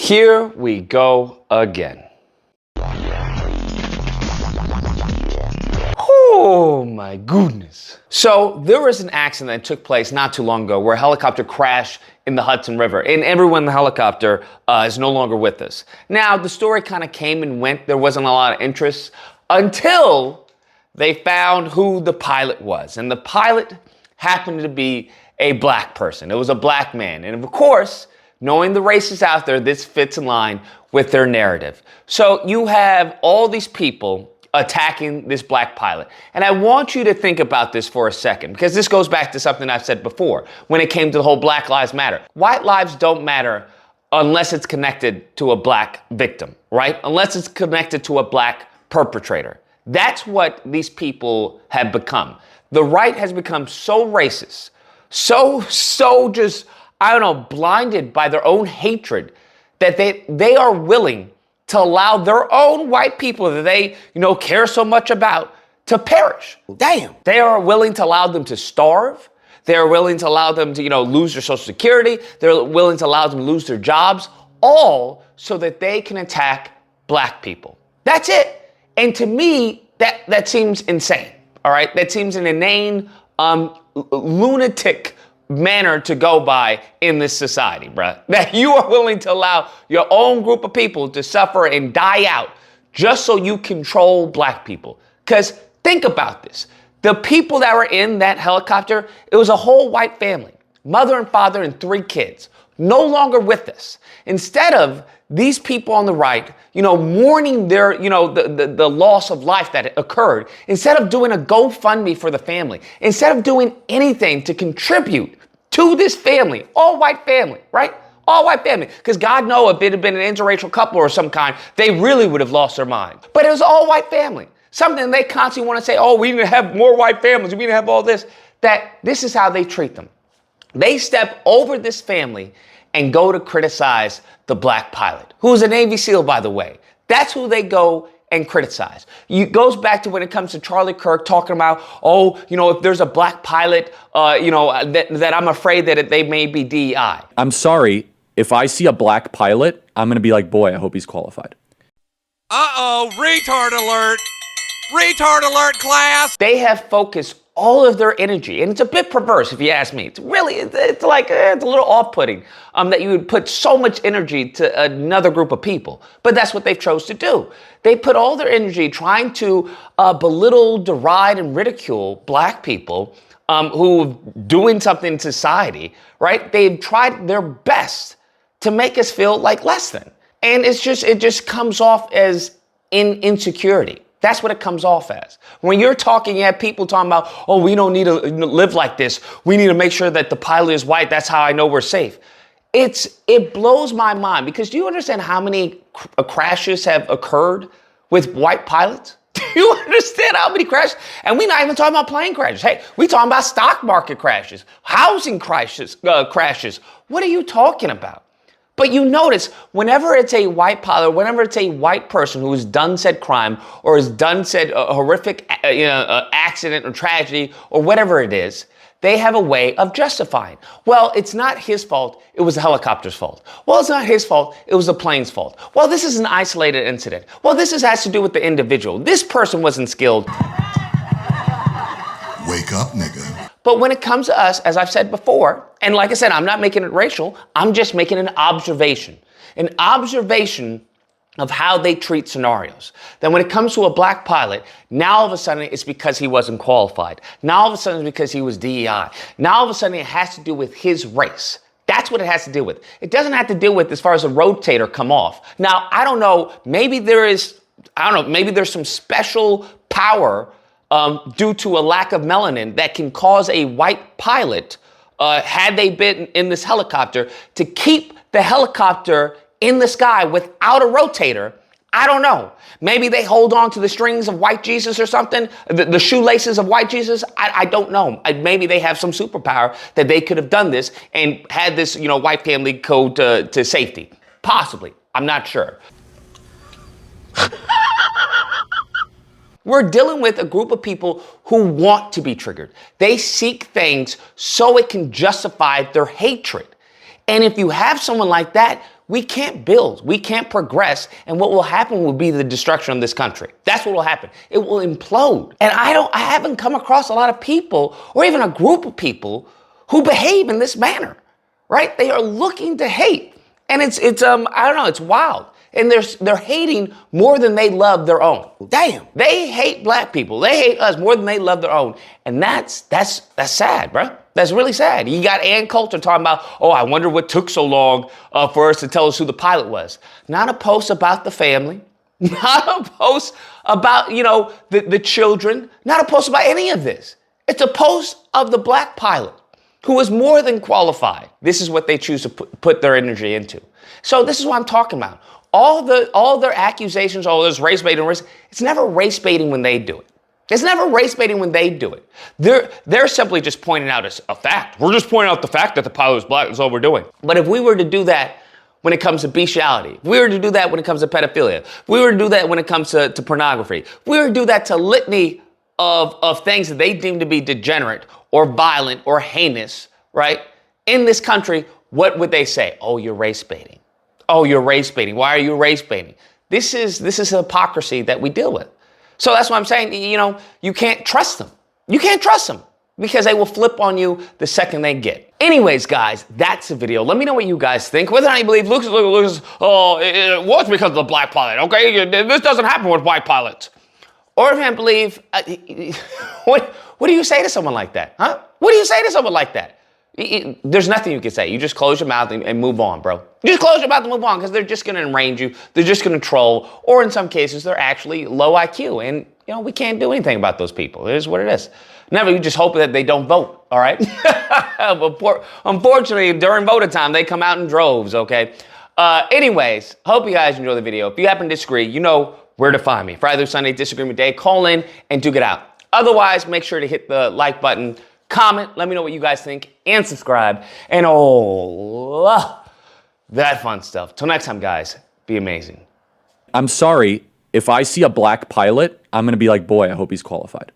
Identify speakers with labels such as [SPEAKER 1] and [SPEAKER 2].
[SPEAKER 1] Here we go again. Oh my goodness. So there was an accident that took place not too long ago where a helicopter crashed in the Hudson River, and everyone in the helicopter is no longer with us. Now, the story kind of came and went. There wasn't a lot of interest until they found who the pilot was. And the pilot happened to be a black person. It was a black man. And of course, knowing the racists out there, this fits in line with their narrative. So you have all these people attacking this black pilot. And I want you to think about this for a second, because this goes back to something I've said before when it came to the whole Black Lives Matter. White lives don't matter unless it's connected to a black victim, right? Unless it's connected to a black perpetrator. That's what these people have become. The right has become so racist, so just, I don't know, blinded by their own hatred that they are willing to allow their own white people that they, care so much about to perish. Damn. They are willing to allow them to starve. They are willing to allow them to, lose their Social Security. They're willing to allow them to lose their jobs, all so that they can attack black people. That's it. And to me, that seems insane. All right. That seems an inane, lunatic manner to go by in this society, bruh. That you are willing to allow your own group of people to suffer and die out just so you control black people. Because think about this. The people that were in that helicopter, it was a whole white family, mother and father and 3 kids, no longer with us. Instead of these people on the right, mourning their, the loss of life that occurred, instead of doing a GoFundMe for the family, instead of doing anything to contribute to this family, all white family, right? All white family. Because God knows if it had been an interracial couple or some kind, they really would have lost their mind. But it was all white family. Something they constantly want to say, oh, we need to have more white families. We need to have all this. That this is how they treat them. They step over this family and go to criticize the black pilot, who's a Navy SEAL, by the way. That's who they go and criticize. It goes back to when it comes to Charlie Kirk talking about, if there's a black pilot, that I'm afraid that they may be DEI.
[SPEAKER 2] I'm sorry, if I see a black pilot, I'm going to be like, boy, I hope he's qualified.
[SPEAKER 3] Uh-oh, retard alert. Retard alert, class.
[SPEAKER 1] They have focused all of their energy, and it's a bit perverse if you ask me. It's really, it's a little off-putting that you would put so much energy to another group of people. But that's what they've chose to do. They put all their energy trying to belittle, deride, and ridicule black people who are doing something in society, right? They've tried their best to make us feel like less than. And it just comes off as insecurity. That's what it comes off as. When you're talking, you have people talking about, oh, we don't need to live like this. We need to make sure that the pilot is white. That's how I know we're safe. It blows my mind, because do you understand how many crashes have occurred with white pilots? Do you understand how many crashes? And we're not even talking about plane crashes. Hey, we're talking about stock market crashes, housing crashes. What are you talking about? But you notice, whenever it's a white pilot, whenever it's a white person who has done said crime or has done said horrific accident or tragedy or whatever it is, they have a way of justifying. Well, it's not his fault. It was the helicopter's fault. Well, it's not his fault. It was the plane's fault. Well, this is an isolated incident. Well, this has to do with the individual. This person wasn't skilled.
[SPEAKER 4] Wake up, nigga.
[SPEAKER 1] But when it comes to us, as I've said before, and like I said, I'm not making it racial, I'm just making an observation of how they treat scenarios. Then when it comes to a black pilot, now all of a sudden it's because he wasn't qualified. Now all of a sudden it's because he was DEI. Now all of a sudden it has to do with his race. That's what it has to do with. It doesn't have to deal with as far as a rotator come off. Now, I don't know, maybe there's some special power due to a lack of melanin that can cause a white pilot, had they been in this helicopter, to keep the helicopter in the sky without a rotator. I don't know. Maybe they hold on to the strings of white Jesus or something, the shoelaces of white Jesus. I don't know. Maybe they have some superpower that they could have done this and had this, white family go to safety. Possibly. I'm not sure. We're dealing with a group of people who want to be triggered. They seek things so it can justify their hatred. And if you have someone like that, we can't build, we can't progress, and what will happen will be the destruction of this country. That's what will happen. It will implode. And I haven't come across a lot of people, or even a group of people, who behave in this manner, right? They are looking to hate. And it's I don't know, it's wild. And they're hating more than they love their own. Damn. They hate black people. They hate us more than they love their own. And that's sad, bro. That's really sad. You got Ann Coulter talking about, oh, I wonder what took so long for us to tell us who the pilot was. Not a post about the family. Not a post about, the children. Not a post about any of this. It's a post of the black pilot who is more than qualified. This is what they choose to put their energy into. So this is what I'm talking about. All their accusations, all this race baiting, it's never race baiting when they do it. It's never race baiting when they do it. They're simply just pointing out a fact. We're just pointing out the fact that the pilot is black. That's all we're doing. But if we were to do that when it comes to bestiality, if we were to do that when it comes to pedophilia, if we were to do that when it comes to pornography, if we were to do that to litany of things that they deem to be degenerate or violent or heinous, right? In this country, what would they say? Oh, you're race baiting. Oh, you're race baiting. Why are you race baiting? This is hypocrisy that we deal with. So that's what I'm saying. You can't trust them. You can't trust them because they will flip on you the second they get. Anyways, guys, that's the video. Let me know what you guys think. Whether or not you believe Lucas, oh, it was because of the black pilot. Okay, this doesn't happen with white pilots. Or if you believe, what do you say to someone like that? Huh? What do you say to someone like that? There's nothing you can say. You just close your mouth and move on, bro. You just close your mouth and move on because they're just going to enrage you. They're just going to troll. Or in some cases, they're actually low IQ. And, we can't do anything about those people. It is what it is. Never, you just hope that they don't vote, all right? Unfortunately, during voting time, they come out in droves, okay? Anyways, hope you guys enjoy the video. If you happen to disagree, you know where to find me. Friday through Sunday, Disagreement Day. Call in and duke it out. Otherwise, make sure to hit the like button. Comment, let me know what you guys think, and subscribe, and that fun stuff. Till next time, guys, be amazing.
[SPEAKER 2] I'm sorry, if I see a black pilot, I'm going to be like, boy, I hope he's qualified.